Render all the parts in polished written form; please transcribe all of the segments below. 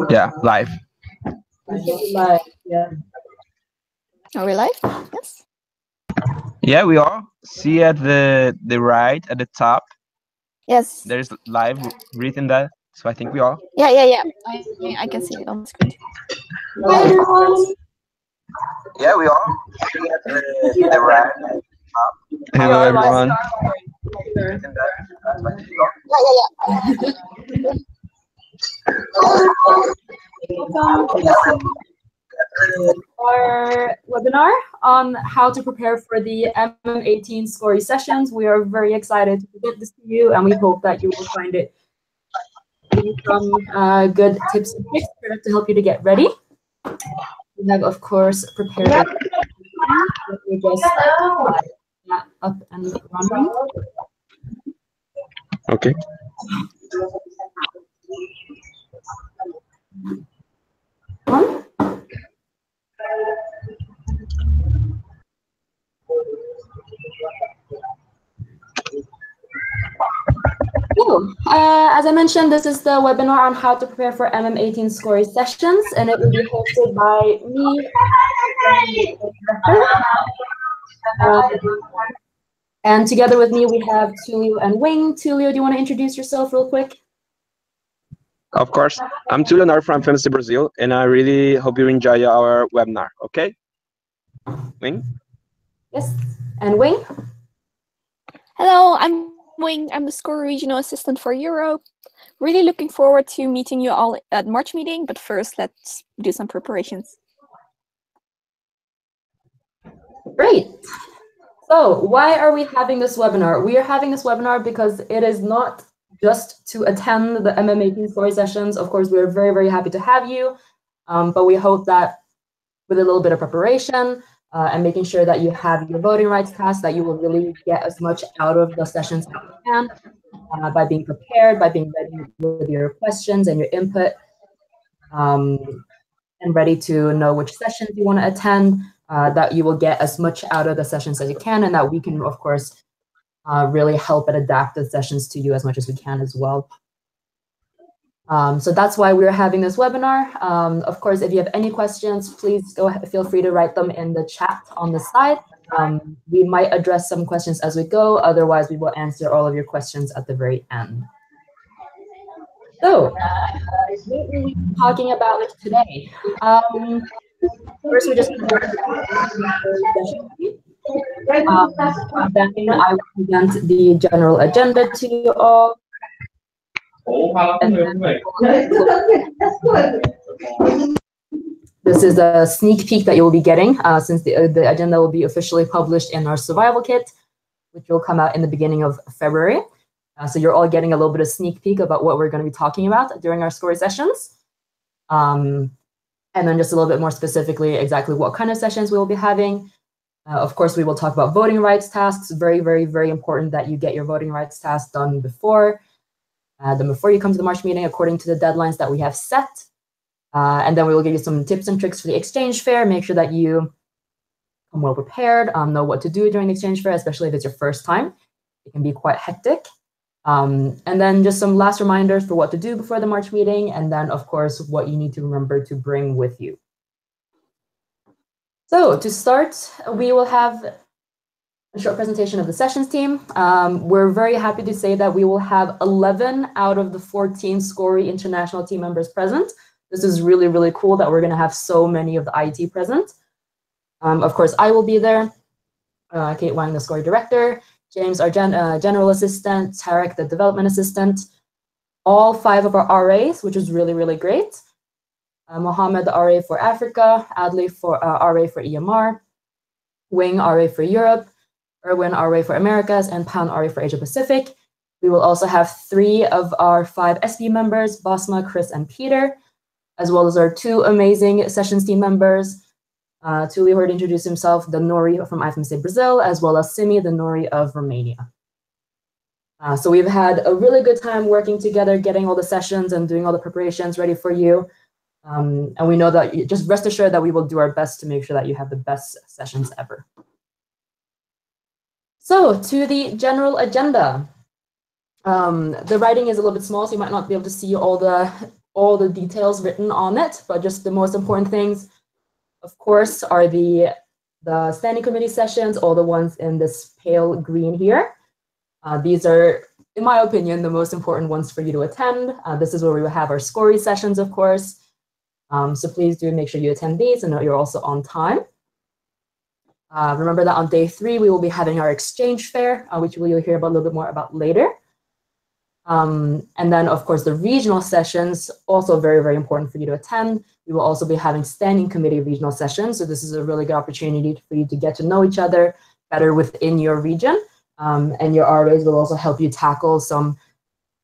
Yeah, live. Live, yeah. Are we live? Yes. Yeah, we are. See at the right at the top. Yes. There's live written there, so I think we are. Yeah. I can see it on the screen. Hi, everyone. Yeah, we are. See at the right at the top. Hello, everyone. Welcome to our webinar on how to prepare for the MM18 scoring sessions. We are very excited to present this to you, and we hope that you will find it some good tips and tricks to help you to get ready. We have, of course, prepared we just up and running. Okay. As I mentioned, this is the webinar on how to prepare for MM18 scoring sessions, and it will be hosted by me, and together with me we have Tulio and Wing. Tulio, do you want to introduce yourself real quick? Of course. I'm Tulio from FMSA Brazil, and I really hope you enjoy our webinar. Okay? Wing? Yes. And Wing? Hello, I'm Wing. I'm the Score Regional Assistant for Europe. Really looking forward to meeting you all at March meeting, but first let's do some preparations. Great. So why are we having this webinar? We are having this webinar because it is not just to attend the MM18 scoring sessions. Of course, we are very, very happy to have you, but we hope that with a little bit of preparation and making sure that you have your voting rights task, that you will really get as much out of the sessions as you can by being prepared, by being ready with your questions and your input, and ready to know which sessions you want to attend, that you will get as much out of the sessions as you can, and that we can, of course, really help and adapt the sessions to you as much as we can as well. So that's why we're having this webinar. Of course, if you have any questions, please go ahead, feel free to write them in the chat on the side. We might address some questions as we go. Otherwise, we will answer all of your questions at the very end. So, what will we be talking about today? First, we're just going to then I will present the general agenda to you all. This is a sneak peek that you will be getting since the agenda will be officially published in our survival kit, which will come out in the beginning of February. So you're all getting a little bit of sneak peek about what we're going to be talking about during our scoring sessions. And then just a little bit more specifically, exactly what kind of sessions we will be having. Of course, we will talk about voting rights tasks. Very, very, very important that you get your voting rights tasks done before you come to the March meeting, according to the deadlines that we have set. And then we will give you some tips and tricks for the exchange fair. Make sure that you come well prepared, know what to do during the exchange fair, especially if it's your first time. It can be quite hectic. And then just some last reminders for what to do before the March meeting, and then, of course, what you need to remember to bring with you. So to start, we will have a short presentation of the sessions team. We're very happy to say that we will have 11 out of the 14 SCORI international team members present. This is really, really cool that we're going to have so many of the IT present. Of course, I will be there. Kate Wang, the SCORI director. James, our general assistant. Tarek, the development assistant. All 5 of our RAs, which is really, really great. Mohammed, the RA for Africa. Adley, for RA for EMR. Wing, RA for Europe. Erwin, RA for Americas. And Pan, RA for Asia Pacific. We will also have 3 of our 5 SB members, Basma, Chris, and Peter, as well as our 2 amazing sessions team members. Tulio already introduced himself, the Nori from FMSA Brazil, as well as Simi, the Nori of Romania. So we've had a really good time working together, getting all the sessions and doing all the preparations ready for you. And we know that just rest assured that we will do our best to make sure that you have the best sessions ever. So to the general agenda. The writing is a little bit small, so you might not be able to see all the details written on it, but just the most important things, of course, are the standing committee sessions, all the ones in this pale green here. These are, in my opinion, the most important ones for you to attend. This is where we will have our SCORY sessions, of course. So please do make sure you attend these and that you're also on time. Remember that on day 3, we will be having our exchange fair, which you'll hear about a little bit more about later. And then, of course, the regional sessions, also very, very important for you to attend. We will also be having standing committee regional sessions. So this is a really good opportunity for you to get to know each other better within your region. And your RAs will also help you tackle some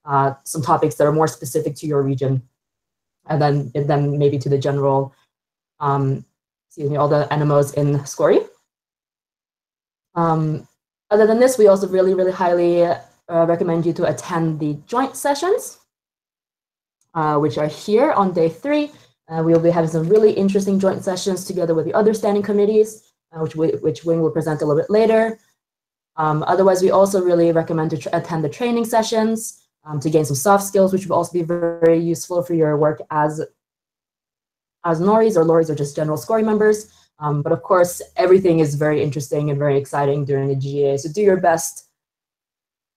topics that are more specific to your region. And then maybe to the general, all the NMOs in SCORY. Other than this, we also really, really highly recommend you to attend the joint sessions, which are here on day 3. We will be having some really interesting joint sessions together with the other standing committees, which Wing will present a little bit later. Otherwise, we also really recommend to attend the training sessions to gain some soft skills, which will also be very, very useful for your work as NORIs or LORIs or just general SCORY members. But of course, everything is very interesting and very exciting during the GA, so do your best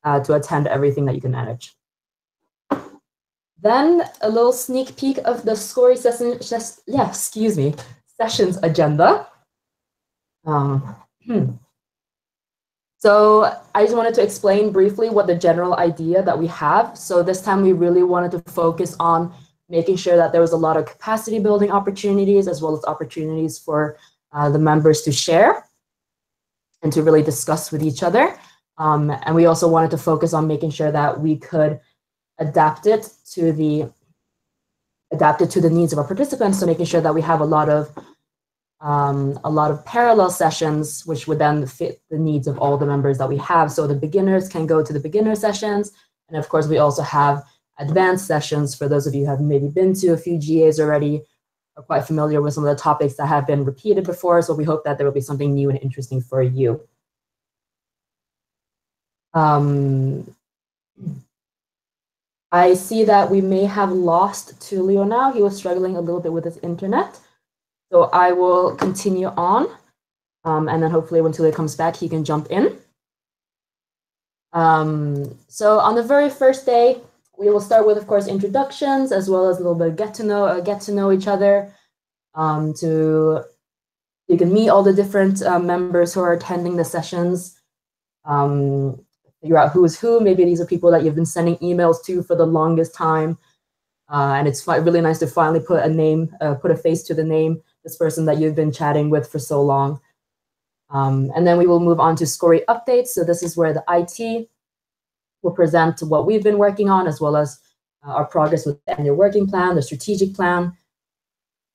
to attend everything that you can manage. Then a little sneak peek of the SCORY sessions agenda. So I just wanted to explain briefly what the general idea that we have. So this time we really wanted to focus on making sure that there was a lot of capacity building opportunities as well as opportunities for the members to share and to really discuss with each other. And we also wanted to focus on making sure that we could adapt it to the needs of our participants. So making sure that we have a lot of parallel sessions, which would then fit the needs of all the members that we have. So the beginners can go to the beginner sessions. And of course, we also have advanced sessions for those of you who have maybe been to a few GAs already, are quite familiar with some of the topics that have been repeated before. So we hope that there will be something new and interesting for you. I see that we may have lost Tulio now. He was struggling a little bit with his internet. So I will continue on. And then hopefully when Tulio comes back, he can jump in. So on the very first day, we will start with, of course, introductions, as well as a little bit of get to know each other. You can meet all the different members who are attending the sessions. Figure out who is who. Maybe these are people that you've been sending emails to for the longest time. And it's really nice to finally put a face to the name, this person that you've been chatting with for so long. And then we will move on to SCORY updates. So this is where the IT will present what we've been working on, as well as our progress with the annual working plan, the strategic plan,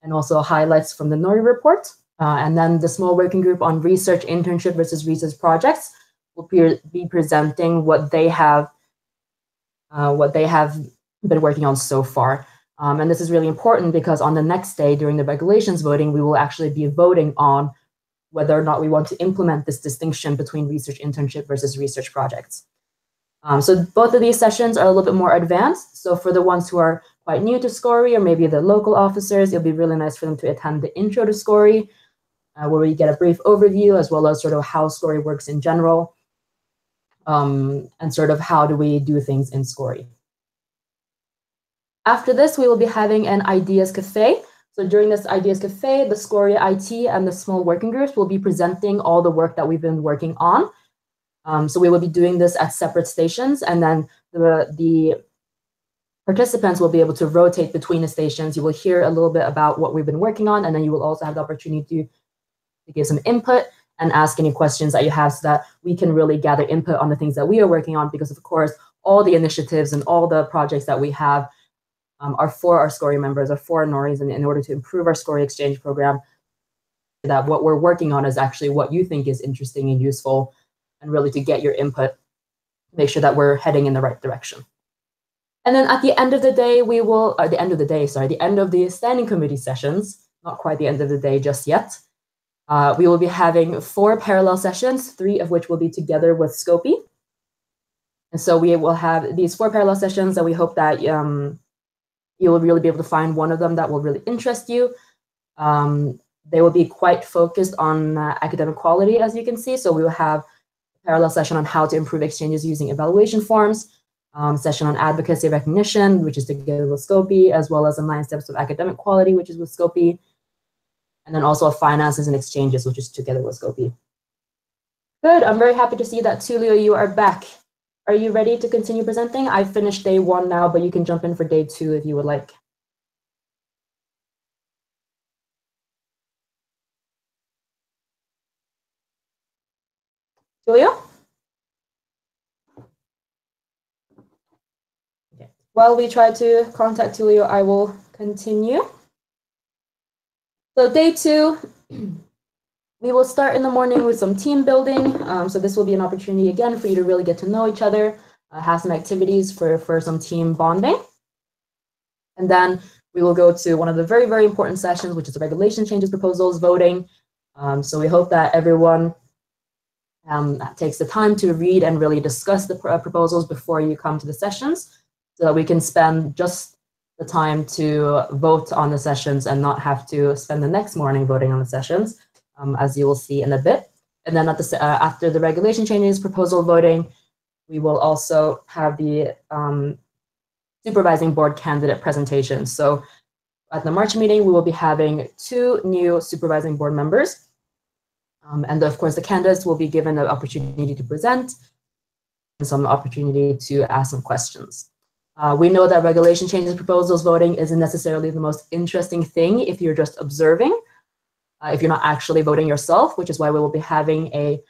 and also highlights from the NORI report. And then the small working group on research internship versus research projects will be presenting what they have been working on so far. And this is really important because on the next day during the regulations voting, we will actually be voting on whether or not we want to implement this distinction between research internship versus research projects. So both of these sessions are a little bit more advanced. So for the ones who are quite new to SCORY, or maybe the local officers, it'll be really nice for them to attend the intro to SCORY, where we get a brief overview, as well as sort of how SCORY works in general, and sort of how do we do things in SCORY. After this, we will be having an Ideas Cafe. So during this Ideas Cafe, the SCORY IT and the small working groups will be presenting all the work that we've been working on. So we will be doing this at separate stations, and then the participants will be able to rotate between the stations. You will hear a little bit about what we've been working on, and then you will also have the opportunity to give some input and ask any questions that you have so that we can really gather input on the things that we are working on, because of course, all the initiatives and all the projects that we have are for our SCORY members, are for NORIs, and in order to improve our SCORY exchange program, that what we're working on is actually what you think is interesting and useful, and really to get your input, make sure that we're heading in the right direction. And then at the end of the day, the end of the standing committee sessions, not quite the end of the day just yet, we will be having 4 parallel sessions, 3 of which will be together with Scopy. And so we will have these 4 parallel sessions, and we hope that you will really be able to find one of them that will really interest you. They will be quite focused on academic quality, as you can see. So we will have a parallel session on how to improve exchanges using evaluation forms, session on advocacy recognition, which is together with Scopy, as well as the 9 steps of academic quality, which is with Scopy, and then also finances and exchanges, which is together with Scopy. Good, I'm very happy to see that Tulio, you are back. Are you ready to continue presenting? I've finished day 1 now, but you can jump in for day 2 if you would like. Tulio? Okay. While we try to contact Tulio, I will continue. So day 2, we will start in the morning with some team building. So this will be an opportunity again for you to really get to know each other, have some activities for some team bonding. And then we will go to one of the very, very important sessions, which is the regulation changes proposals voting. So we hope that everyone takes the time to read and really discuss the proposals before you come to the sessions, so that we can spend just the time to vote on the sessions and not have to spend the next morning voting on the sessions, as you will see in a bit. And then after the regulation changes proposal voting, we will also have the supervising board candidate presentation. So at the March meeting, we will be having 2 new supervising board members. And of course, the candidates will be given the opportunity to present and some opportunity to ask some questions. We know that regulation changes proposals voting isn't necessarily the most interesting thing if you're just observing, if you're not actually voting yourself, which is why we will be having a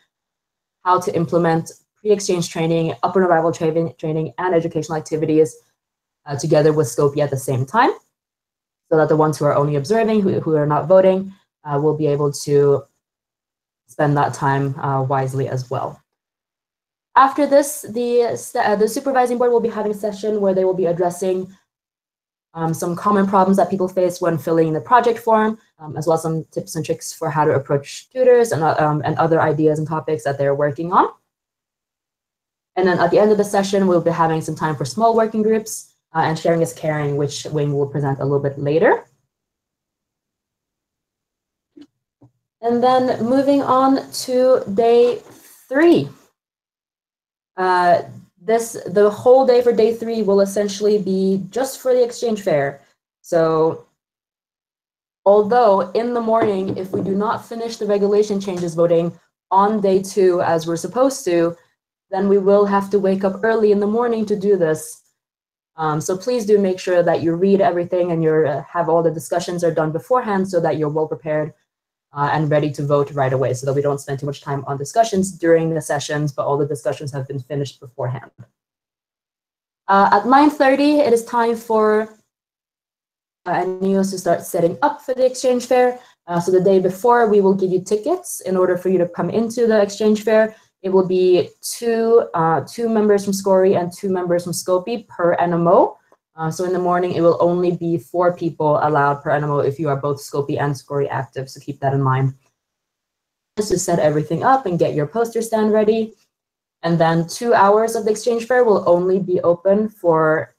how to implement pre-exchange training, upper arrival training, and educational activities together with Scopy at the same time, so that the ones who are only observing, who are not voting, will be able to spend that time wisely as well. After this, the supervising board will be having a session where they will be addressing some common problems that people face when filling in the project form, as well as some tips and tricks for how to approach tutors and other ideas and topics that they're working on. And then at the end of the session, we'll be having some time for small working groups and sharing is caring, which Wing will present a little bit later. And then moving on to day 3. The whole day for day 3 will essentially be just for the exchange fair. So although in the morning, if we do not finish the regulation changes voting on day 2 as we're supposed to, then we will have to wake up early in the morning to do this. So please do make sure that you read everything and you have all the discussions are done beforehand, so that you're well prepared and ready to vote right away, so that we don't spend too much time on discussions during the sessions, but all the discussions have been finished beforehand. At 9:30, it is time for NEOs to start setting up for the exchange fair. So the day before, we will give you tickets in order for you to come into the exchange fair. It will be two members from SCORI and 2 members from Scopy per NMO. So in the morning, it will only be 4 people allowed per NMO if you are both Scopy and SCORI active, so keep that in mind. Just to set everything up and get your poster stand ready. And then 2 hours of the exchange fair will only be open for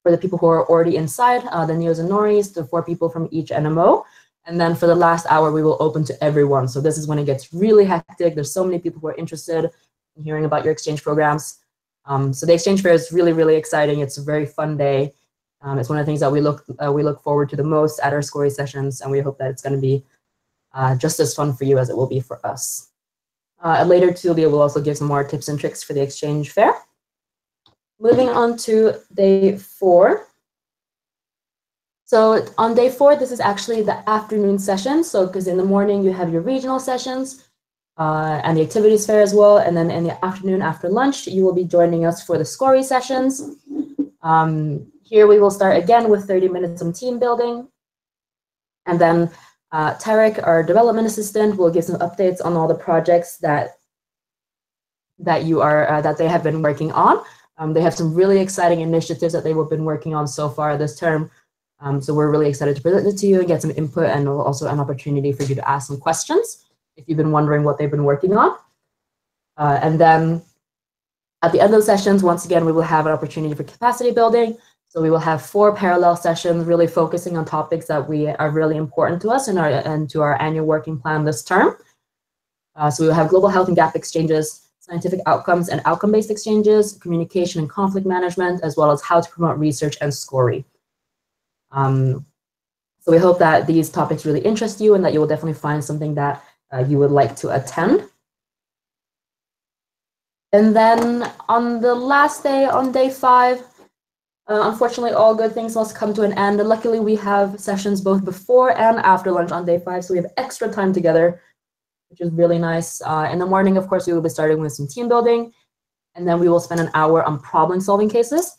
the people who are already inside, the Neos and Noris, the 4 people from each NMO. And then for the last hour, we will open to everyone. So this is when it gets really hectic. There's so many people who are interested in hearing about your exchange programs. So the exchange fair is really, really exciting. It's a very fun day. It's one of the things that we look forward to the most at our SCORI sessions, and we hope that it's going to be just as fun for you as it will be for us. Later, Tulia will also give some more tips and tricks for the exchange fair. Moving on to day 4. So on day 4, this is actually the afternoon session. So because in the morning you have your regional sessions and the activities fair as well. And then in the afternoon after lunch, you will be joining us for the SCORI sessions. Here we will start again with 30 minutes of team building. And then Tarek, our development assistant, will give some updates on all the projects that they have been working on. They have some really exciting initiatives that they have been working on so far this term. So we're really excited to present it to you and get some input, and also an opportunity for you to ask some questions if you've been wondering what they've been working on. And then At the end of the sessions, once again, we will have an opportunity for capacity building. So we will have 4 parallel sessions really focusing on topics that are really important to us and to our annual working plan this term. So we will have global health and gap exchanges, scientific outcomes and outcome-based exchanges, communication and conflict management, as well as how to promote research and SCORY. So we hope that these topics really interest you and that you will definitely find something that you would like to attend. And then on the last day, on day 5, unfortunately, all good things must come to an end. And luckily, we have sessions both before and after lunch on day 5, so we have extra time together, which is really nice. In the morning, of course, we will be starting with some team building, and then we will spend an hour on problem-solving cases.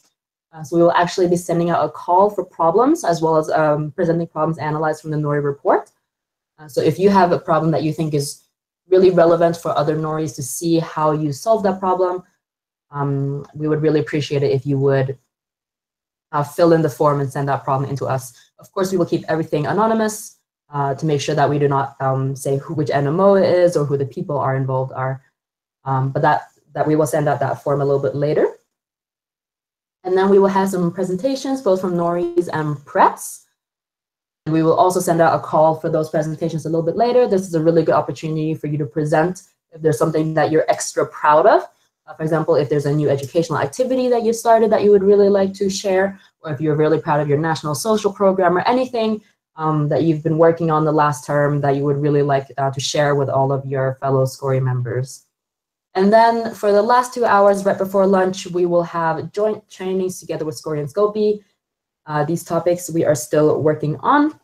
So we will actually be sending out a call for problems, as well as presenting problems analyzed from the NORI report. So if you have a problem that you think is really relevant for other NORIs to see how you solve that problem, we would really appreciate it if you would fill in the form and send that problem into us. Of course, we will keep everything anonymous to make sure that we do not say which NMO it is or who the people are involved are, but that we will send out that form a little bit later. And then we will have some presentations, both from NORIs and preps. We will also send out a call for those presentations a little bit later. This is a really good opportunity for you to present if there's something that you're extra proud of. For example, if there's a new educational activity that you started that you would really like to share, or if you're really proud of your national social program or anything that you've been working on the last term that you would really like to share with all of your fellow SCORY members. And then for the last 2 hours right before lunch, we will have joint trainings together with SCORY and Scopy. These topics we are still working on.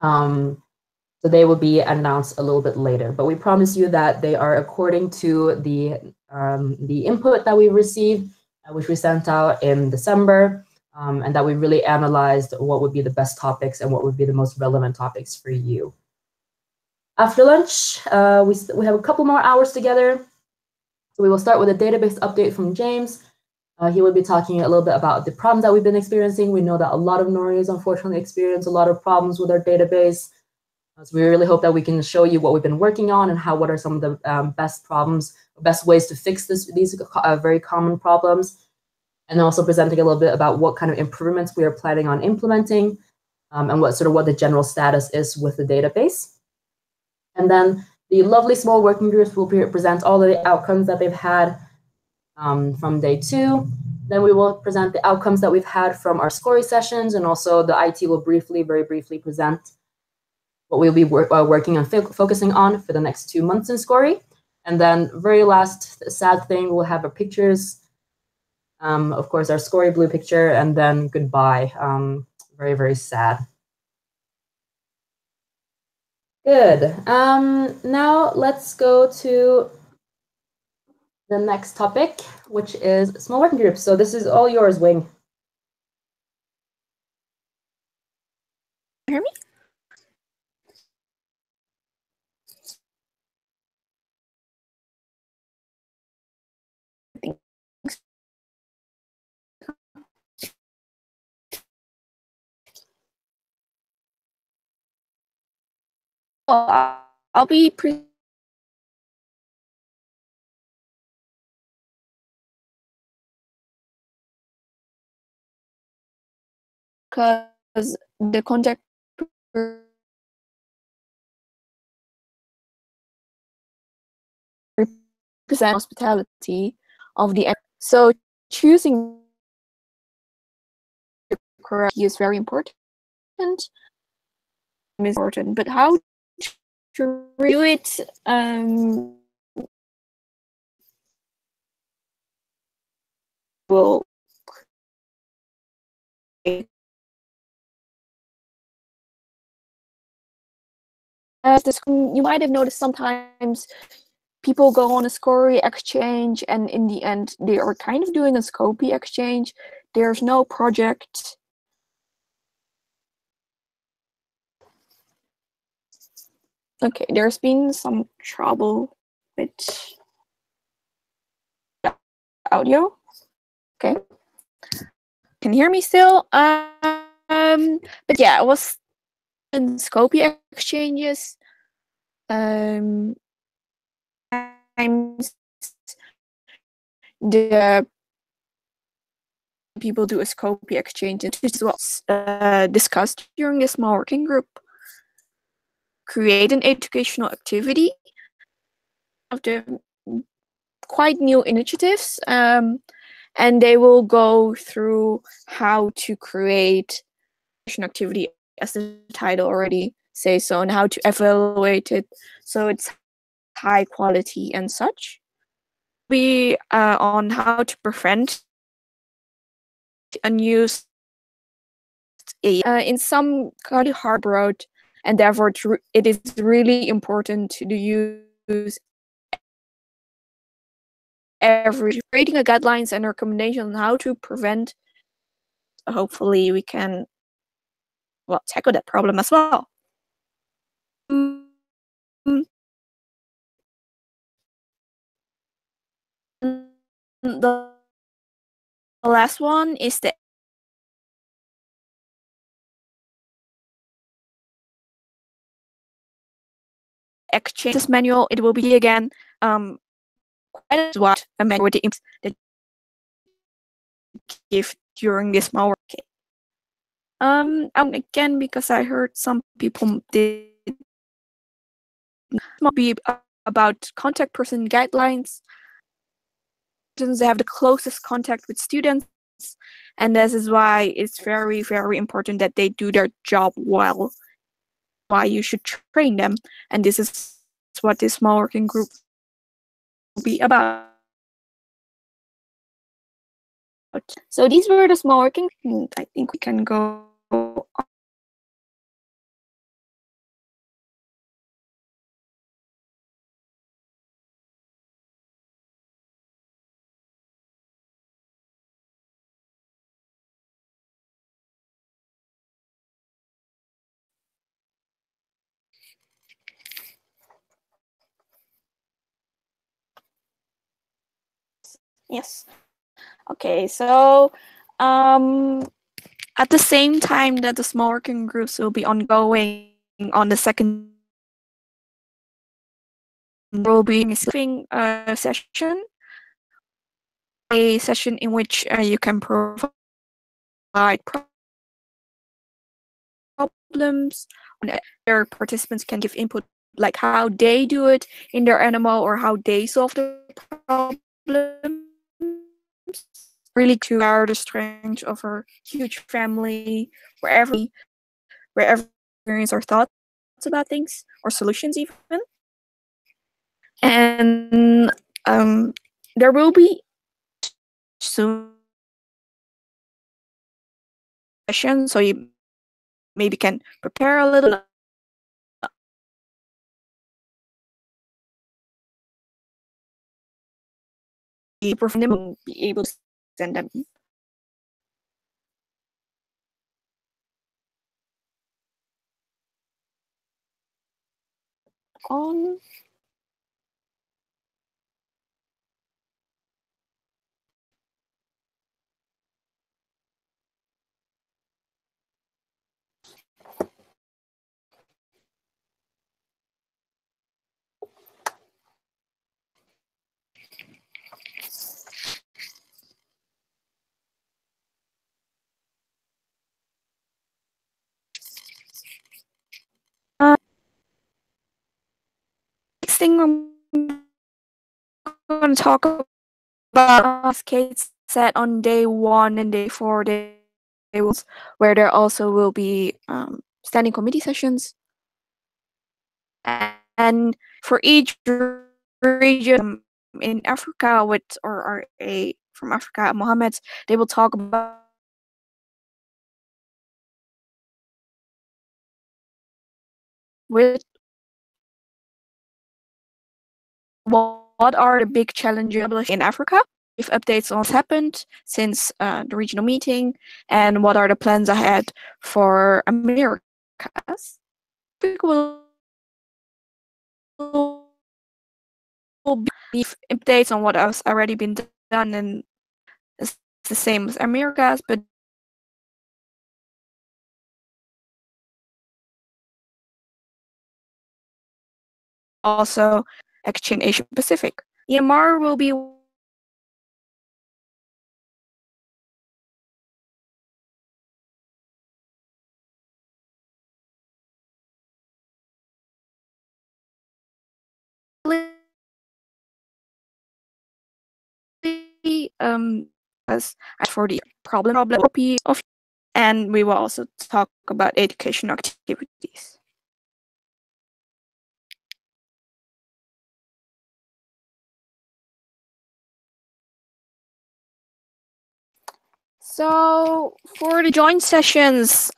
So they will be announced a little bit later, but we promise you that they are according to the input that we received, which we sent out in December, and that we really analyzed what would be the best topics and what would be the most relevant topics for you. After lunch, we have a couple more hours together. So we will start with a database update from James. He will be talking a little bit about the problems that we've been experiencing. We know that a lot of NORIs unfortunately experience a lot of problems with our database. So we really hope that we can show you what we've been working on and what are some of the best ways to fix these very common problems. And also presenting a little bit about what kind of improvements we are planning on implementing and what the general status is with the database. And then the lovely small working groups will present all of the outcomes that they've had from day 2. Then we will present the outcomes that we've had from our SCORY sessions, and also the IT will very briefly present what we'll be working on focusing on for the next 2 months in SCORY. And then very last sad thing, we'll have our pictures, of course, our SCORY blue picture, and then goodbye. Very sad. Good. Now let's go to the next topic, which is small working groups. So this is all yours, Wing. Hear me? I'll be because the contact represent hospitality of the so choosing the correct is very important. But how to do it will as this, you might have noticed sometimes people go on a SCORY exchange and in the end they are kind of doing a Scopy exchange. There's no project. Okay, there's been some trouble with the audio. Okay, can you hear me still? But yeah, it was in Scopy exchanges. the people do a Scopy exchange, and this was discussed during the small working group. Create an educational activity of the quite new initiatives, and they will go through how to create an activity, as the title already says so, and how to evaluate it so it's high quality and such. Be on how to prevent unused in some kind of hard road, and therefore it is really important to use every creating a guidelines and recommendation on how to prevent. Hopefully we can tackle that problem as well. The last one is the exchange manual. It will be again quite what a manual with the imps that give during this small work. Again, because I heard some people did not be about contact person guidelines. They have the closest contact with students, and this is why it's very, very important that they do their job well. Why you should train them, and this is what this small working group will be about. So these were the small working. I think we can go Yes. Okay, so at the same time that the small working groups will be ongoing on the second, will be receiving a session in which you can provide problems, and their participants can give input like how they do it in their animal or how they solve the problem. Really to share the strength of our huge family, wherever experience or thoughts about things or solutions even. And there will be soon session, so you maybe can prepare a little. Be able to send them on. Next thing I'm going to talk about, as Kate said, on day 1 and day 4, where there also will be standing committee sessions. And for each region in Africa or from Africa, Mohammed, they will talk about with what are the big challenges in Africa, if updates on what's happened since the regional meeting, and what are the plans ahead for Americas. Will be updates on what has already been done, and it's the same as Americas, but also exchange Asia Pacific. EMR will be as for the problem of, and we will also talk about education activities. So for the joint sessions,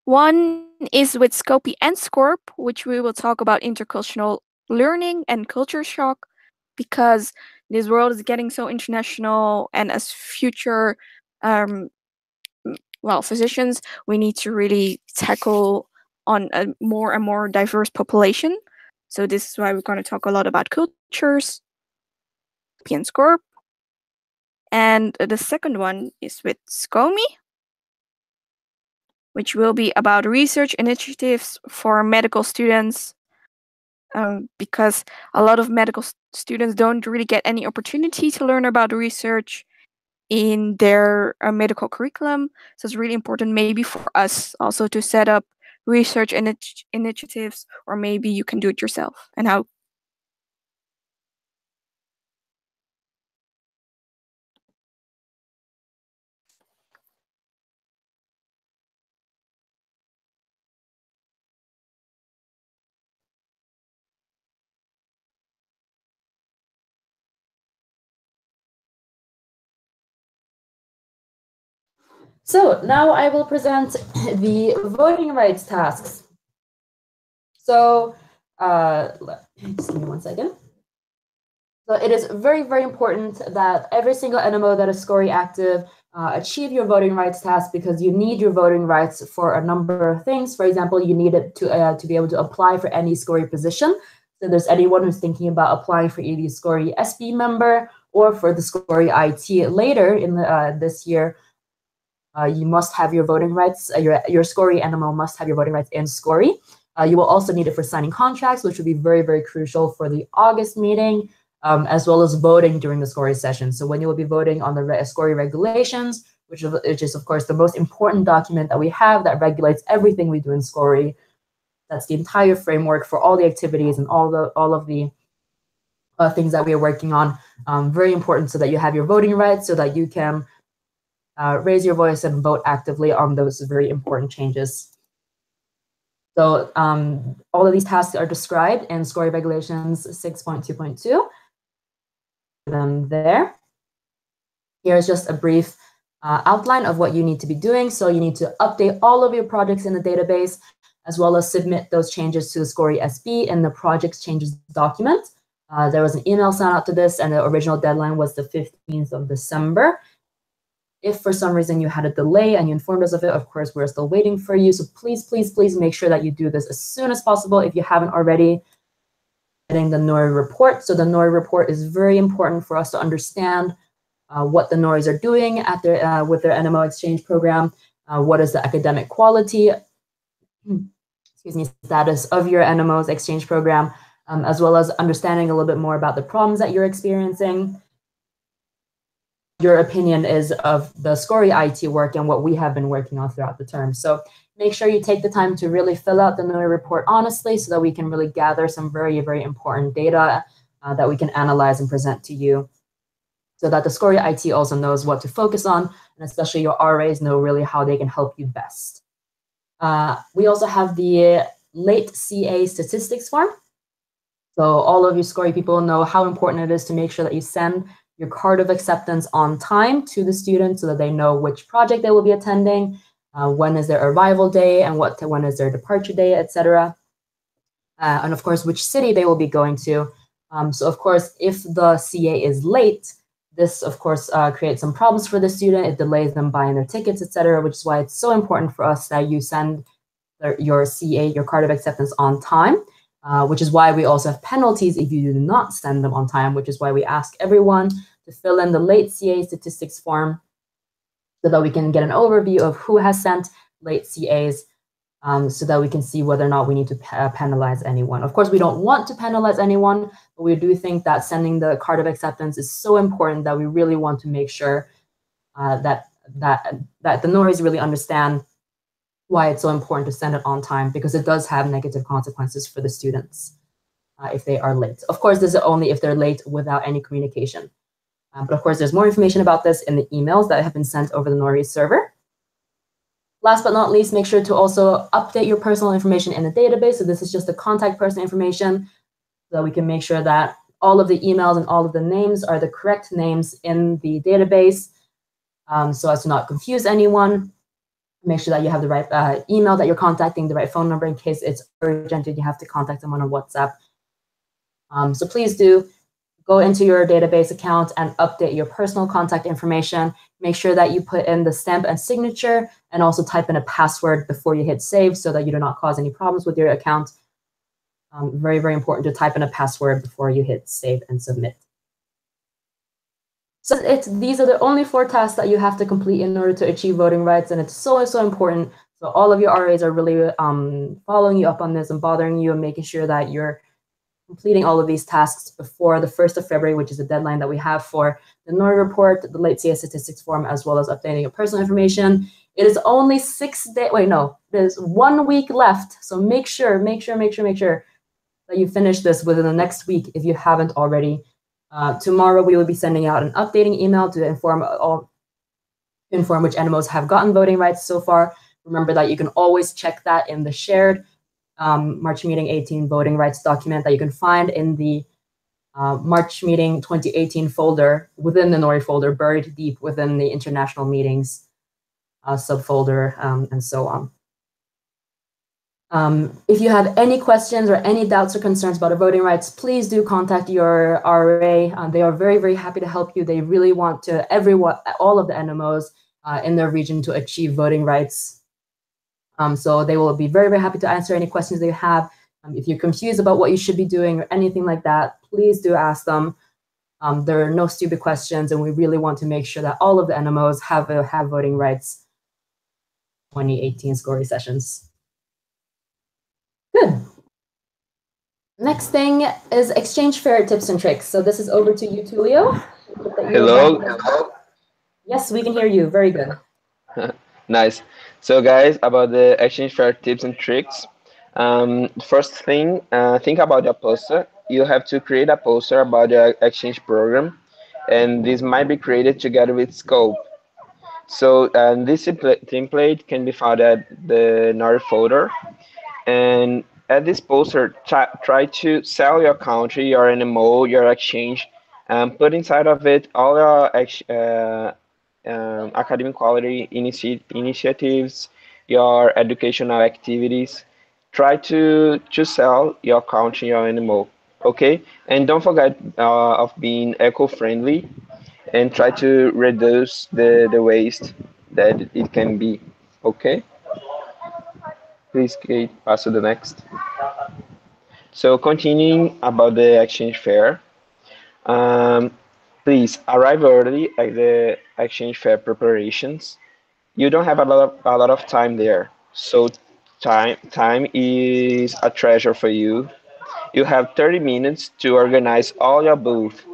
one is with Scopy and Scorp, which we will talk about intercultural learning and culture shock, because this world is getting so international, and as future physicians, we need to really tackle on a more and more diverse population. So this is why we're going to talk a lot about cultures, and Scorp. And the second one is with SCOMI, which will be about research initiatives for medical students, because a lot of medical students don't really get any opportunity to learn about research in their medical curriculum. So it's really important maybe for us also to set up research initiatives, or maybe you can do it yourself. And how? So now I will present the voting rights tasks. So just give me 1 second. So it is very, very important that every single NMO that is SCORI active achieve your voting rights task, because you need your voting rights for a number of things. For example, you need it to be able to apply for any SCORI position. So there's anyone who's thinking about applying for either SCORI SB member or for the SCORI IT later in this year. You must have your voting rights, your SCORI NMO must have your voting rights in SCORI. You will also need it for signing contracts, which will be very, very crucial for the August meeting, as well as voting during the SCORI session. So when you will be voting on the SCORI regulations, which is of course the most important document that we have that regulates everything we do in SCORI. That's the entire framework for all the activities and all of the things that we are working on. Very important, so that you have your voting rights, so that you can raise your voice and vote actively on those very important changes. So all of these tasks are described in SCORI Regulations 6.2.2. Them there. Here's just a brief outline of what you need to be doing. So you need to update all of your projects in the database, as well as submit those changes to the SCORI SB in the projects changes document. There was an email sent out to this, and the original deadline was the 15th of December. If for some reason you had a delay and you informed us of it, of course, we're still waiting for you. So please, please, please make sure that you do this as soon as possible if you haven't already. Getting the NORI report. So the NORI report is very important for us to understand what the NORIs are doing at their with their NMO exchange program. What is the academic quality, status of your NMO's exchange program, as well as understanding a little bit more about the problems that you're experiencing. Your opinion is of the SCORI IT work and what we have been working on throughout the term. So make sure you take the time to really fill out the NORI report honestly, so that we can really gather some very, very important data that we can analyze and present to you, so that the SCORI IT also knows what to focus on, and especially your RAs know really how they can help you best. We also have the late CA statistics form. So all of you SCORI people know how important it is to make sure that you send your card of acceptance on time to the student, so that they know which project they will be attending, when is their arrival day, and when is their departure day, etc. And of course, which city they will be going to. So of course, if the CA is late, this of course creates some problems for the student. It delays them buying their tickets, etc., which is why it's so important for us that you send your CA, your card of acceptance, on time. Which is why we also have penalties if you do not send them on time, which is why we ask everyone to fill in the late CA statistics form, so that we can get an overview of who has sent late CAs, so that we can see whether or not we need to penalize anyone. Of course, we don't want to penalize anyone, but we do think that sending the card of acceptance is so important that we really want to make sure that the NORIs really understand why it's so important to send it on time, because it does have negative consequences for the students if they are late. Of course, this is only if they're late without any communication. But of course, there's more information about this in the emails that have been sent over the Nori server. Last but not least, make sure to also update your personal information in the database. So this is just the contact person information, so we can make sure that all of the emails and all of the names are the correct names in the database, so as to not confuse anyone. Make sure that you have the right email that you're contacting, the right phone number in case it's urgent and you have to contact someone on WhatsApp. So please do go into your database account and update your personal contact information. Make sure that you put in the stamp and signature, and also type in a password before you hit save so that you do not cause any problems with your account. Very, very important to type in a password before you hit save and submit. So these are the only 4 tasks that you have to complete in order to achieve voting rights, and it's so important. So all of your RAs are really following you up on this and bothering you and making sure that you're completing all of these tasks before the 1st of February, which is the deadline that we have for the NORI report, the late CS statistics form, as well as updating your personal information. It is only 6 days. Wait, no, there's 1 week left. So make sure that you finish this within the next week if you haven't already. Tomorrow we will be sending out an updating email to inform which NMOs have gotten voting rights so far. Remember that you can always check that in the shared March meeting 18 voting rights document that you can find in the March meeting 2018 folder within the NORI folder, buried deep within the international meetings subfolder, and so on. If you have any questions or any doubts or concerns about our voting rights, please do contact your RA. They are very, very happy to help you. They really want to all of the NMOs in their region to achieve voting rights. So they will be very, very happy to answer any questions that you have. If you're confused about what you should be doing or anything like that, please do ask them. There are no stupid questions, and we really want to make sure that all of the NMOs have voting rights. 2018 SCORI sessions. Good. Next thing is exchange fair tips and tricks. So this is over to you, Tulio. Hello. Yes, we can hear you. Very good. Nice. So guys, about the exchange fair tips and tricks. First thing, think about your poster. You have to create a poster about the exchange program, and this might be created together with scope. So this template can be found at the NORI folder, and at this poster, try to sell your country, your NMO, your exchange, and put inside of it all your academic quality initiatives, your educational activities. Try to sell your country, your NMO, okay? And don't forget of being eco-friendly, and try to reduce the waste that it can be, okay? Please, Kate, pass to the next. So continuing about the exchange fair, please arrive early at the exchange fair preparations. You don't have a lot of time there, so time is a treasure for you. You have 30 minutes to organize all your booth,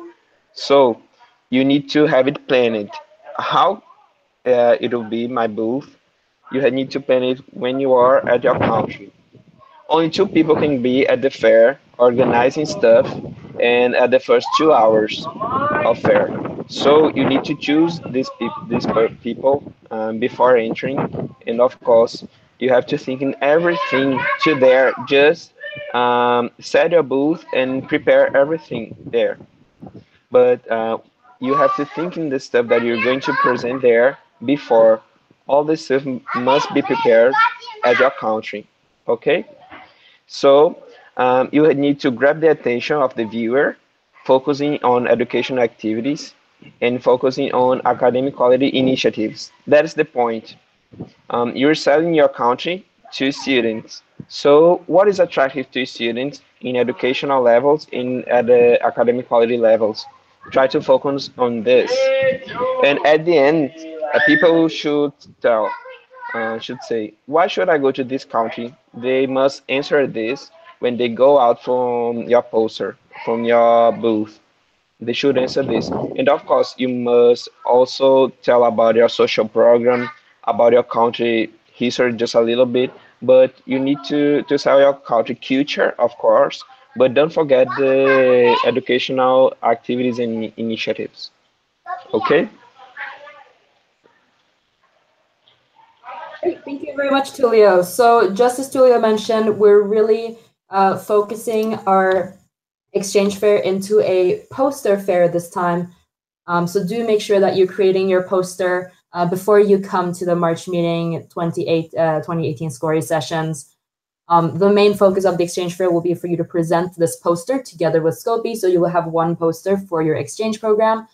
so you need to have it planned. How it will be my booth? You need to plan it when you are at your country. Only 2 people can be at the fair organizing stuff and at the first 2 hours of fair. So you need to choose these people before entering, and of course you have to think in everything to there. Just set your booth and prepare everything there. But you have to think in the stuff that you're going to present there before. All this stuff must be prepared at your country. Okay? So you need to grab the attention of the viewer, focusing on educational activities and focusing on academic quality initiatives. That is the point. You're selling your country to students. So what is attractive to students in educational levels, at the academic quality levels? Try to focus on this. And at the end, people should say, why should I go to this country? They must answer this when they go out from your poster, from your booth. They should answer this. And of course, you must also tell about your social program, about your country history just a little bit. But you need to sell your country culture, of course. But don't forget the educational activities and initiatives. Okay. Great. Thank you very much, Tulio. So just as Tulio mentioned, we're really focusing our exchange fair into a poster fair this time. So do make sure that you're creating your poster before you come to the March meeting 2018 SCORI sessions. The main focus of the exchange fair will be for you to present this poster together with Scopy. So you will have one poster for your exchange program.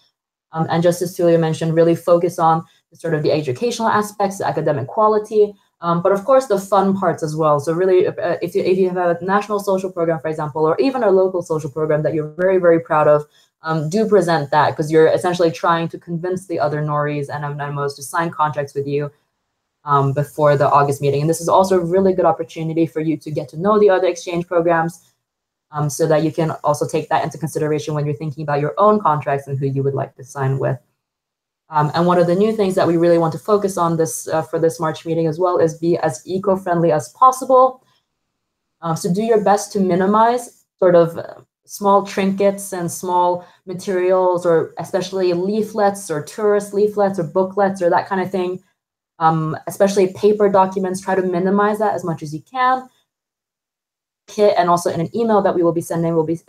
And just as Tulio mentioned, really focus on sort of the educational aspects, the academic quality, but of course the fun parts as well. So really, if you have a national social program, for example, or even a local social program that you're very, very proud of, do present that, because you're essentially trying to convince the other NORIs and MNMOs to sign contracts with you before the August meeting. And this is also a really good opportunity for you to get to know the other exchange programs, so that you can also take that into consideration when you're thinking about your own contracts and who you would like to sign with. And one of the new things that we really want to focus on this for this March meeting as well is be as eco-friendly as possible. So do your best to minimize sort of small trinkets and small materials, or especially leaflets or tourist leaflets or booklets or that kind of thing. Especially paper documents, try to minimize that as much as you can. And also in an email that we will be sending, we'll be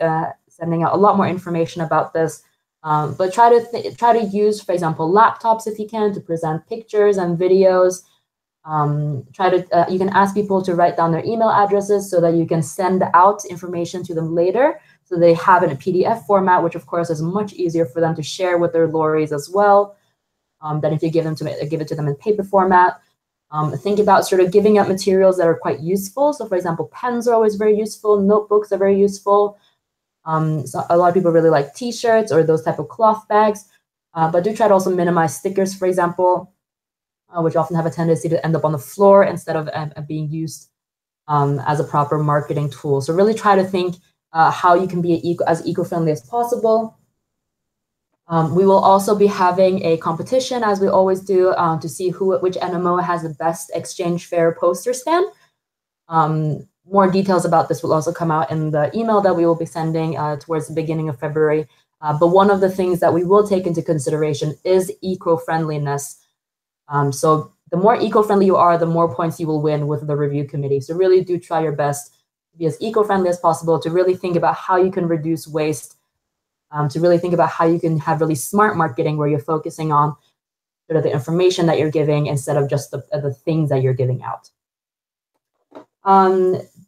sending out a lot more information about this. But try to use, for example, laptops if you can, to present pictures and videos. You can ask people to write down their email addresses so that you can send out information to them later, so they have it in a PDF format, which of course is much easier for them to share with their lories as well, than if you give it to them in paper format. Think about sort of giving out materials that are quite useful. So for example, pens are always very useful, notebooks are very useful. So a lot of people really like t-shirts or those type of cloth bags, but do try to also minimize stickers, for example, which often have a tendency to end up on the floor instead of being used as a proper marketing tool. So really try to think how you can be as eco-friendly as possible. We will also be having a competition, as we always do, to see which NMO has the best exchange fair poster stand. More details about this will also come out in the email that we will be sending towards the beginning of February. But one of the things that we will take into consideration is eco-friendliness. So the more eco-friendly you are, the more points you will win with the review committee. So really do try your best to be as eco-friendly as possible, to really think about how you can reduce waste, to really think about how you can have really smart marketing where you're focusing on sort of the information that you're giving instead of just the things that you're giving out.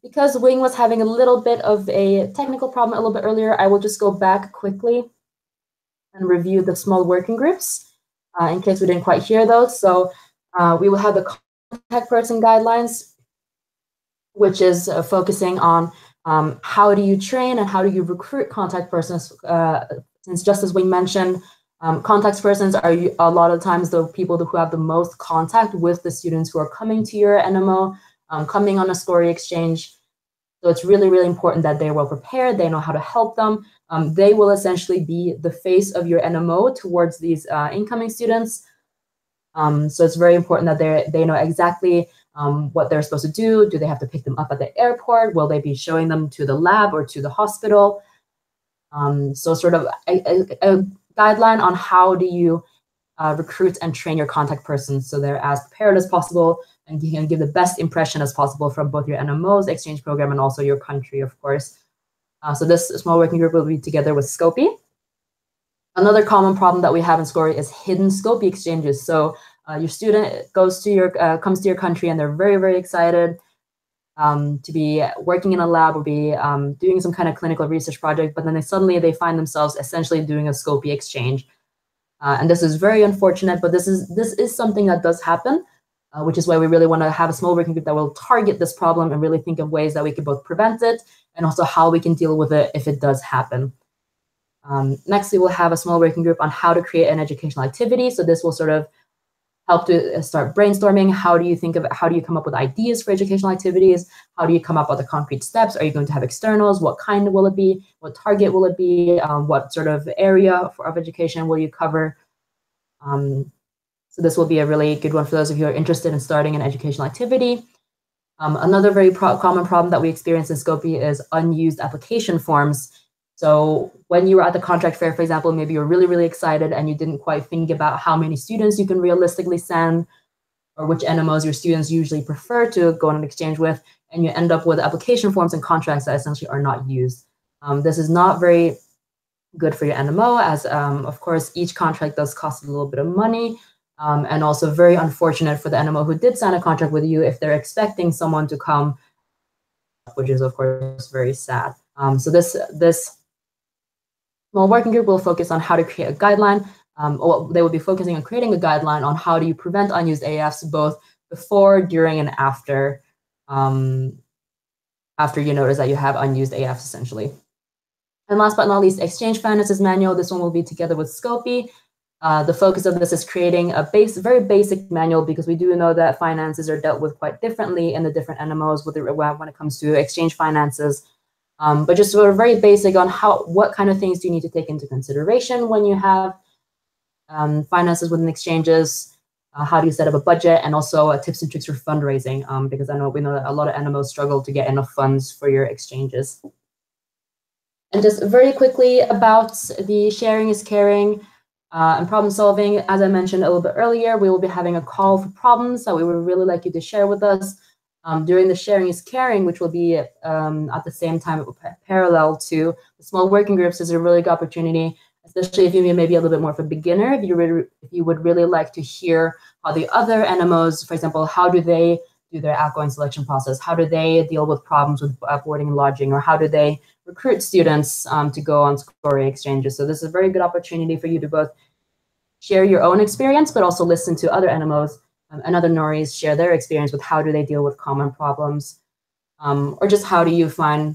Because Wing was having a little bit of a technical problem a little bit earlier, I will just go back quickly and review the small working groups in case we didn't quite hear those. So we will have the contact person guidelines, which is focusing on how do you train and how do you recruit contact persons. Since just as we mentioned, contact persons are a lot of times the people who have the most contact with the students who are coming to your NMO, coming on a SCORI exchange. So it's really, really important that they're well prepared, they know how to help them. They will essentially be the face of your NMO towards these incoming students. So it's very important that they know exactly what they're supposed to do. Do they have to pick them up at the airport? Will they be showing them to the lab or to the hospital? So sort of a guideline on how do you recruit and train your contact persons so they're as prepared as possible and you can give the best impression as possible from both your NMO's exchange program and also your country, of course. So this small working group will be together with Scopy. Another common problem that we have in SCORI is hidden Scopy exchanges. So your student comes to your country and they're very, very excited to be working in a lab or be doing some kind of clinical research project, but then they find themselves essentially doing a Scopy exchange. And this is very unfortunate, but this is something that does happen, which is why we really want to have a small working group that will target this problem and really think of ways that we can both prevent it and also how we can deal with it if it does happen. Next, we will have a small working group on how to create an educational activity. So this will sort of help to start brainstorming. How do you come up with ideas for educational activities? How do you come up with the concrete steps? Are you going to have externals? What kind will it be? What target will it be? What sort of area of education will you cover? So this will be a really good one for those of you who are interested in starting an educational activity. Another very common problem that we experience in Scopy is unused application forms. So when you were at the contract fair, for example, maybe you're really, really excited and you didn't quite think about how many students you can realistically send or which NMOs your students usually prefer to go on an exchange with, and you end up with application forms and contracts that essentially are not used. This is not very good for your NMO, as of course, each contract does cost a little bit of money, and also very unfortunate for the NMO who did sign a contract with you if they're expecting someone to come, which is of course very sad. So this small working group will focus on how to create a guideline. They will be focusing on creating a guideline on how do you prevent unused AFs both before, during, and after you notice that you have unused AFs, essentially. And last but not least, Exchange Finances Manual. This one will be together with Scopy. The focus of this is creating a very basic manual, because we do know that finances are dealt with quite differently in the different NMOs when it comes to exchange finances. But just sort of very basic on what kind of things do you need to take into consideration when you have finances within exchanges, how do you set up a budget, and also tips and tricks for fundraising, because we know that a lot of NMOs struggle to get enough funds for your exchanges. And just very quickly about the sharing is caring and problem solving. As I mentioned a little bit earlier, we will be having a call for problems that we would really like you to share with us during the sharing is caring, which will be at the same time parallel to the small working groups. Is a really good opportunity, especially if you may be a little bit more of a beginner. If you would really like to hear how the other NMOs, for example, how do they do their outgoing selection process? How do they deal with problems with boarding and lodging? Or how do they recruit students to go on Scori exchanges? So this is a very good opportunity for you to both share your own experience, but also listen to other NMOs and other NORIs share their experience with how do they deal with common problems, or just how do you find,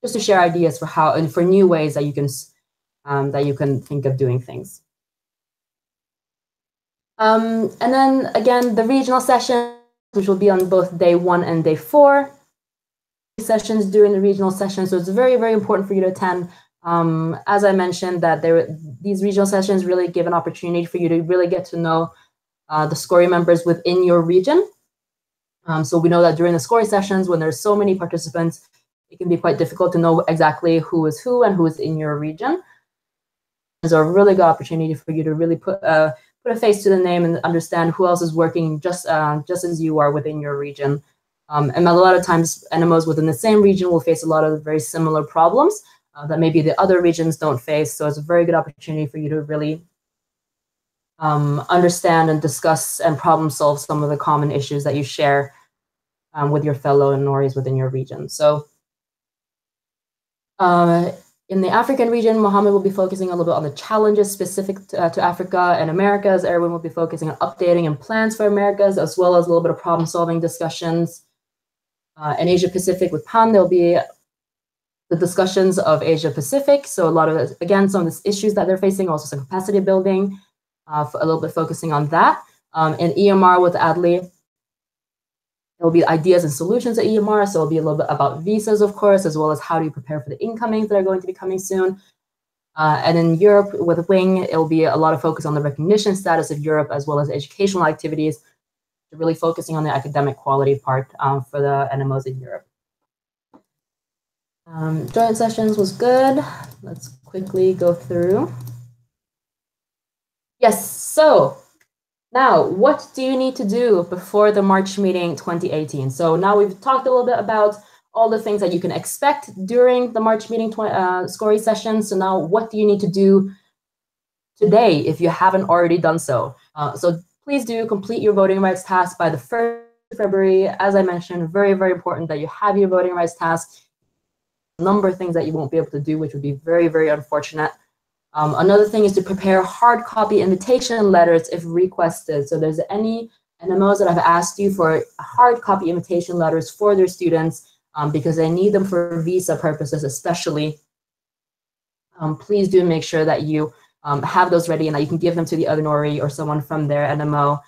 just to share ideas for how and for new ways that you can think of doing things. And then again, the regional session, which will be on both day 1 and day 4. Sessions during the regional session, so it's very, very important for you to attend. As I mentioned, that these regional sessions really give an opportunity for you to really get to know the Scori members within your region. So we know that during the Scori sessions, when there's so many participants, it can be quite difficult to know exactly who is who and who is in your region. It's a really good opportunity for you to really put a face to the name and understand who else is working just as you are within your region. And a lot of times, NMOs within the same region will face a lot of very similar problems that maybe the other regions don't face. So it's a very good opportunity for you to really understand and discuss and problem solve some of the common issues that you share with your fellow NORIs within your region. So in the African region, Mohammed will be focusing a little bit on the challenges specific to Africa and Americas. Erwin will be focusing on updating and plans for Americas, as well as a little bit of problem solving discussions. In Asia Pacific with Pan, there'll be the discussions of Asia Pacific. So a lot of, again, some of the issues that they're facing, also some capacity building, a little bit focusing on that. In EMR with Adley, there'll be ideas and solutions at EMR. So it'll be a little bit about visas, of course, as well as how do you prepare for the incomings that are going to be coming soon. And in Europe with Wing, it'll be a lot of focus on the recognition status of Europe, as well as educational activities, really focusing on the academic quality part for the NMOs in Europe. Joint sessions was good. Let's quickly go through. Yes, so now what do you need to do before the March meeting 2018? So now we've talked a little bit about all the things that you can expect during the March meeting Scori session. So now what do you need to do today if you haven't already done so? So please do complete your voting rights task by the 1st of February. As I mentioned, very, very important that you have your voting rights task. A number of things that you won't be able to do, which would be very, very unfortunate. Another thing is to prepare hard copy invitation letters if requested. So there's any NMOs that have asked you for hard copy invitation letters for their students because they need them for visa purposes, especially. Please do make sure that you have those ready and that you can give them to the other NORI or someone from their NMO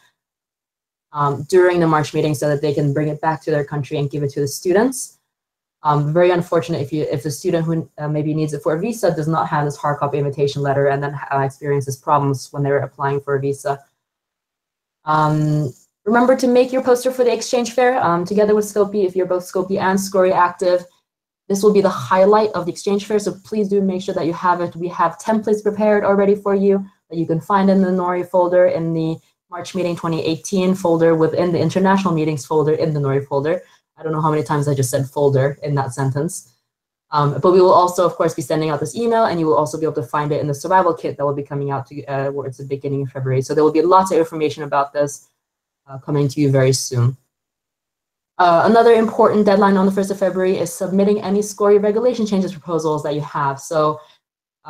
during the March meeting so that they can bring it back to their country and give it to the students. Very unfortunate if the student who maybe needs it for a visa does not have this hard copy invitation letter and then experiences problems when they're applying for a visa. Remember to make your poster for the exchange fair together with Scopy if you're both Scopy and Scori active. This will be the highlight of the exchange fair, so please do make sure that you have it. We have templates prepared already for you that you can find in the NORI folder, in the March meeting 2018 folder, within the international meetings folder in the NORI folder. I don't know how many times I just said folder in that sentence. But we will also, of course, be sending out this email, and you will also be able to find it in the survival kit that will be coming out towards the beginning of February. So there will be lots of information about this coming to you very soon. Another important deadline on the 1st of February is submitting any SCORI regulation changes proposals that you have. So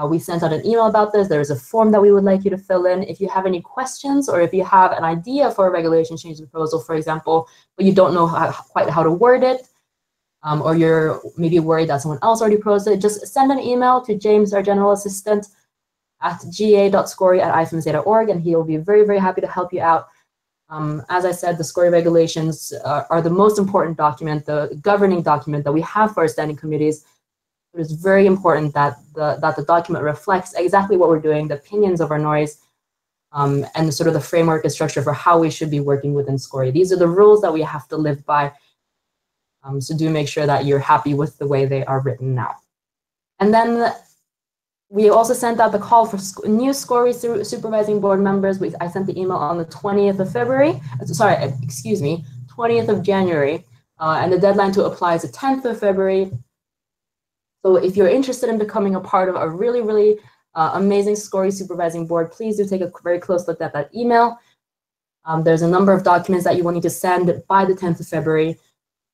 we sent out an email about this. There is a form that we would like you to fill in. If you have any questions, or if you have an idea for a regulation change proposal, for example, but you don't know quite how to word it, or you're maybe worried that someone else already proposed it, just send an email to James, our general assistant, at ga.scori@ifmsa.org, and he will be very, very happy to help you out. As I said, the SCORI regulations are the most important document, the governing document that we have for our standing committees. It is very important that the document reflects exactly what we're doing, the opinions of our NORIs, and sort of the framework and structure for how we should be working within SCORI. These are the rules that we have to live by. So do make sure that you're happy with the way they are written now. And then we also sent out the call for new SCORI supervising board members. I sent the email on the 20th of February. Sorry, excuse me, 20th of January. And the deadline to apply is the 10th of February. So if you're interested in becoming a part of a really, really amazing SCORI supervising board, please do take a very close look at that email. There's a number of documents that you will need to send by the 10th of February.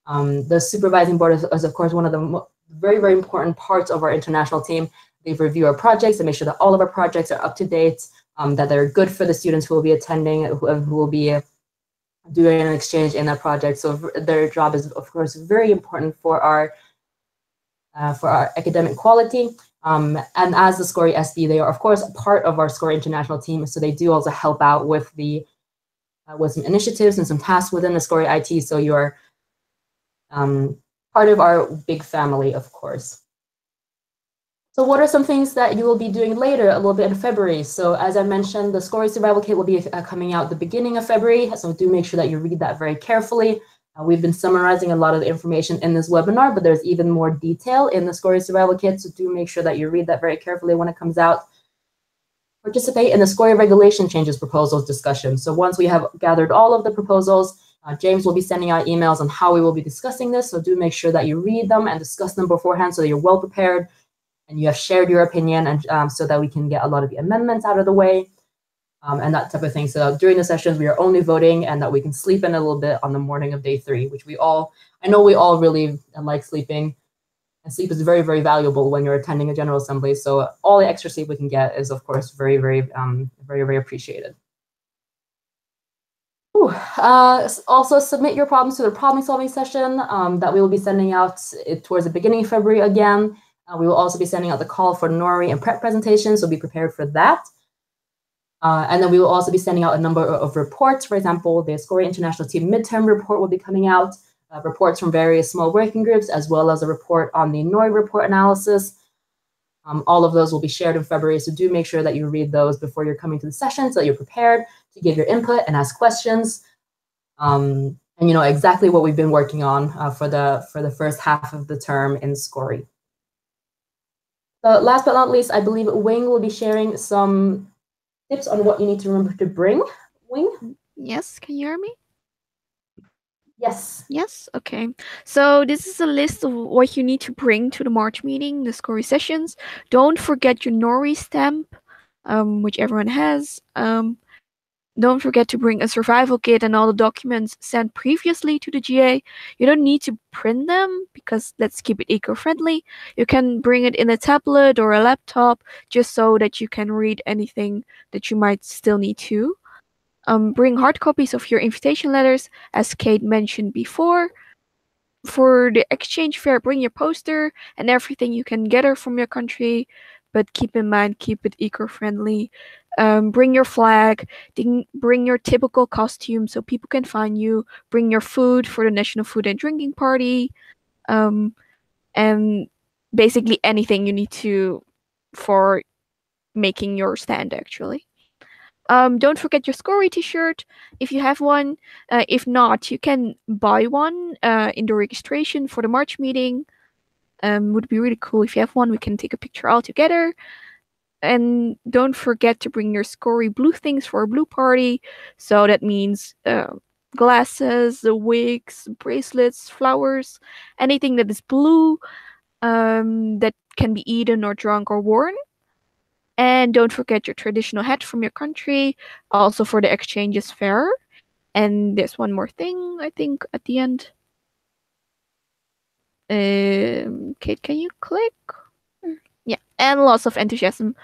The supervising board is of course, one of the very, very important parts of our international team. They review our projects and make sure that all of our projects are up to date, that they're good for the students who will be attending, who will be doing an exchange in that project. So their job is, of course, very important for our academic quality. And as the SCORI SB, they are, of course, part of our SCORI international team. So they do also help out with with some initiatives and some tasks within the SCORI IT. So you're part of our big family, of course. So what are some things that you will be doing later, a little bit in February? So as I mentioned, the SCORI survival kit will be coming out at the beginning of February. So do make sure that you read that very carefully. We've been summarizing a lot of the information in this webinar, but there's even more detail in the SCORI survival kit. So do make sure that you read that very carefully when it comes out. Participate in the SCORI regulation changes proposals discussion. So once we have gathered all of the proposals, James will be sending out emails on how we will be discussing this. So do make sure that you read them and discuss them beforehand so that you're well prepared and you have shared your opinion, and so that we can get a lot of the amendments out of the way, and that type of thing. So during the sessions, we are only voting, and that we can sleep in a little bit on the morning of day 3, which I know we all really like sleeping, and sleep is very, very valuable when you're attending a General Assembly. So all the extra sleep we can get is, of course, very, very, very, very appreciated. Also submit your problems to the problem solving session that we will be sending out towards the beginning of February again. We will also be sending out the call for NORI and prep presentations, so be prepared for that. And then we will also be sending out a number of reports. For example, the SCORI International Team midterm report will be coming out, reports from various small working groups, as well as a report on the NORI report analysis. All of those will be shared in February, so do make sure that you read those before you're coming to the session so that you're prepared to give your input and ask questions. And you know exactly what we've been working on for the first half of the term in SCORI. Last but not least, I believe Wing will be sharing some tips on what you need to remember to bring. Wing? Yes, can you hear me? Yes. Yes, okay. So this is a list of what you need to bring to the March meeting, the SCORI sessions. Don't forget your NORI stamp, which everyone has. Don't forget to bring a survival kit and all the documents sent previously to the GA. You don't need to print them because let's keep it eco-friendly. You can bring it in a tablet or a laptop just so that you can read anything that you might still need to. Bring hard copies of your invitation letters, as Kate mentioned before. For the exchange fair, bring your poster and everything you can gather from your country, but keep in mind, keep it eco-friendly. Bring your flag, bring your typical costume so people can find you, bring your food for the National Food and Drinking Party, and basically anything you need to for making your stand, actually. Don't forget your SCORI t-shirt if you have one. If not, you can buy one in the registration for the March meeting. Would be really cool if you have one. We can take a picture all together. And don't forget to bring your Scory blue things for a blue party. So that means glasses, wigs, bracelets, flowers, anything that is blue, that can be eaten or drunk or worn. And don't forget your traditional hat from your country, also for the exchanges fair. And there's one more thing, I think, at the end. Kate, can you click? Yeah, and lots of enthusiasm,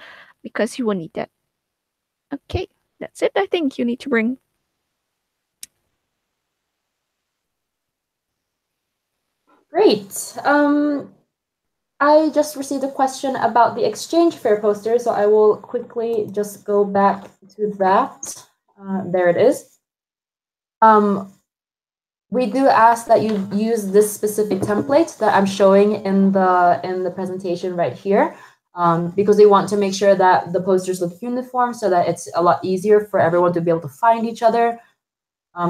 because you will need that. Okay, that's it, I think you need to bring. Great. I just received a question about the exchange fair poster, so I will quickly just go back to that. There it is. We do ask that you use this specific template that I'm showing in the presentation right here, because we want to make sure that the posters look uniform, so that it's a lot easier for everyone to be able to find each other,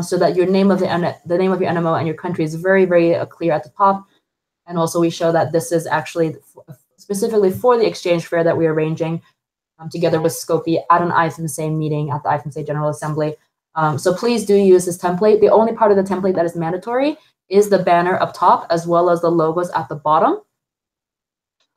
so that your name of the name of your NMO and your country is very, very clear at the top. And also we show that this is actually specifically for the exchange fair that we're arranging together with Scopy at an FMSA meeting at the FMSA General Assembly. So please do use this template. The only part of the template that is mandatory is the banner up top, as well as the logos at the bottom.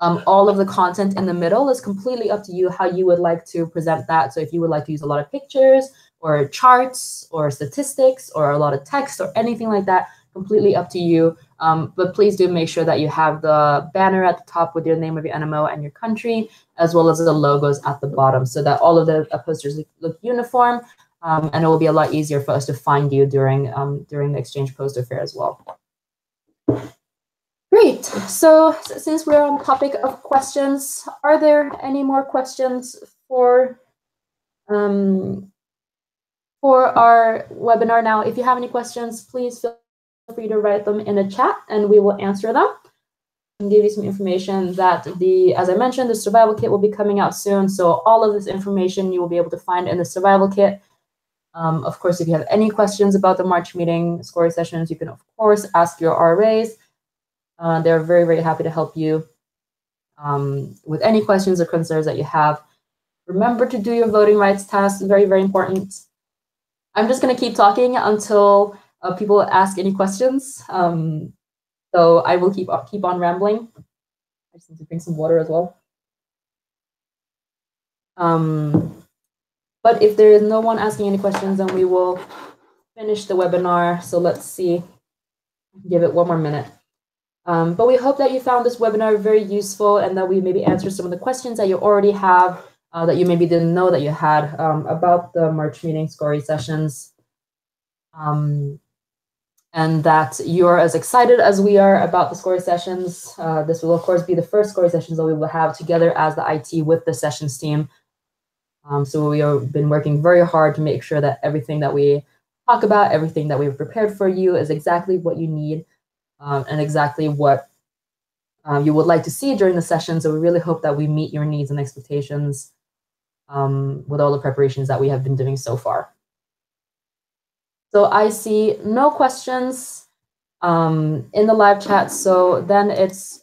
All of the content in the middle is completely up to you how you would like to present that. So if you would like to use a lot of pictures or charts or statistics or a lot of text or anything like that, completely up to you. But please do make sure that you have the banner at the top with your name of your NMO and your country, as well as the logos at the bottom, so that all of the posters look uniform, and it will be a lot easier for us to find you during the exchange poster fair as well. Great. So since we're on the topic of questions, are there any more questions for our webinar now? If you have any questions, please feel free to write them in the chat and we will answer them. And give you some information that as I mentioned, the survival kit will be coming out soon. So all of this information you will be able to find in the survival kit. Of course, if you have any questions about the March meeting scoring sessions, you can of course ask your RAs. They're very, very happy to help you with any questions or concerns that you have. Remember to do your voting rights task, very, very important. I'm just going to keep talking until people ask any questions. So I will keep on rambling. I just need to drink some water as well. But if there is no one asking any questions, then we will finish the webinar. So let's see, give it one more minute. But we hope that you found this webinar very useful and that we maybe answered some of the questions that you already have, that you maybe didn't know that you had about the March meeting scoring sessions. And that you're as excited as we are about the scoring sessions. This will, of course, be the first scoring sessions that we will have together as the IT with the sessions team. So we have been working very hard to make sure that everything that we talk about, everything that we've prepared for you is exactly what you need and exactly what you would like to see during the session. So we really hope that we meet your needs and expectations with all the preparations that we have been doing so far. So I see no questions in the live chat. So then it's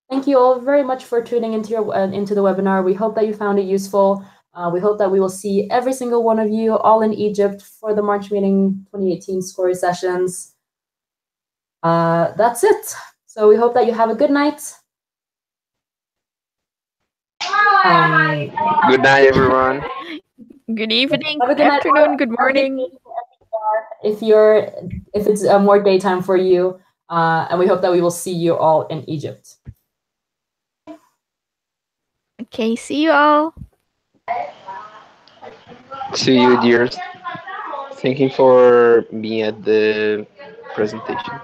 thank you all very much for tuning into the webinar. We hope that you found it useful. We hope that we will see every single one of you all in Egypt for the March meeting 2018 scoring sessions. That's it. So we hope that you have a good night. Good night, everyone. Good evening, Have a good good afternoon, night. good morning. If it's more daytime for you, and we hope that we will see you all in Egypt. Okay, see you all. See you, dears. Thank you for being at the presentation.